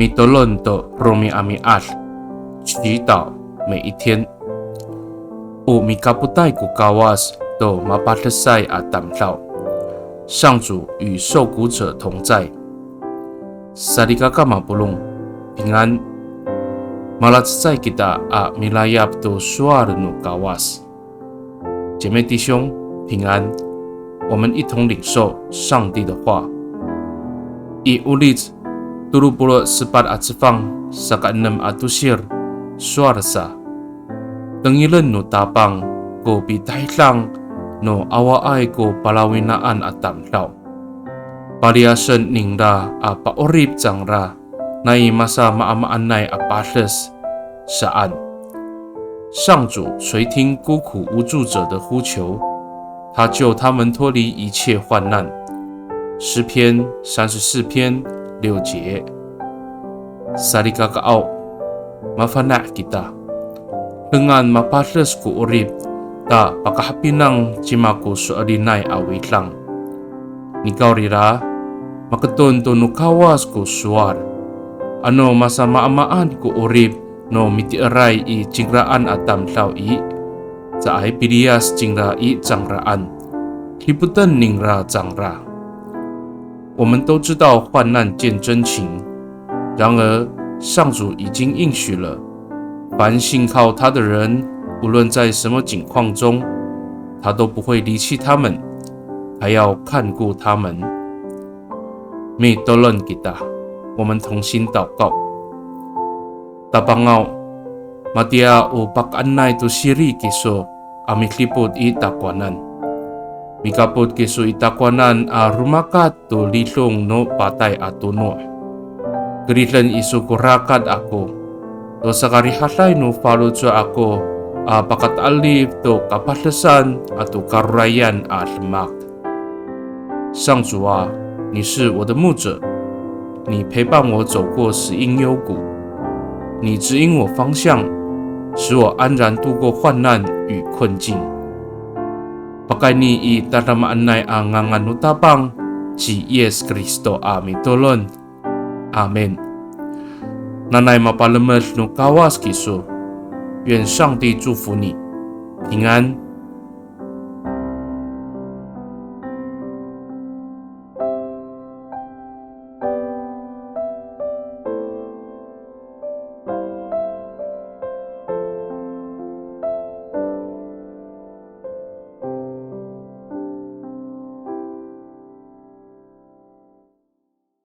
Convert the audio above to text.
Mitolon do Romi Ami Al， 祈祷每一天。U Mikaputai ku kawas do Mapatesai Adamlau， 上主与受苦者同在。Sarikaka Mapulung， 平安。Malatsai kita a milayap do suar no kawas， 姐妹弟兄平安，我们一同领受上帝的话。I ulit 24 atsifang sa ka-6 atusir suarsa tengilan no tapang ko bitahlang no awaay ko palawinaan at tamlaw pariasan ningra a paorip jangra nay masa maamaanay a pasles saan 上主垂听孤苦无助者的呼求，他救他们脱离一切患难。诗篇34篇6节。Sarikakaaw, mafana kita. Dengan mapasles ku urip, ta pakahapinang cimaku sualinay awit lang. Nikaw rira, makaton to nukawas ku suar. Ano masamaamaan ku urip no mitiaray i cingraan at tamlaw i. Sa ay pilias cingra i cangraan. Liputan ningra cangra. 我们都知道患难见真情，然而上主已经应许了，凡信靠他的人，无论在什么境况中，他都不会离弃他们，还要看顾他们。Mitolon kita， 我们同心祷告。Tapangaw, matia o pag-anay to siri kiso amiklipod itakwanan. Mikapod kiso itakwanan a rumakat to litlong no patay atuno. Gritlan iso kurakad ako, to sa karihatay no falod sa ako a pakatalip to kapalasan at to karurayan at lemak. 上主啊，你是我的牧者，你陪伴我走过死荫幽谷，你指引我方向，使我安然度过患难与困境。Pakai ni i tatamaan nay ang nganganutapang si Yes Kristo Amitolon. Amen. Nanay mapalamas no kawas kiso. 愿上帝祝福你，平安。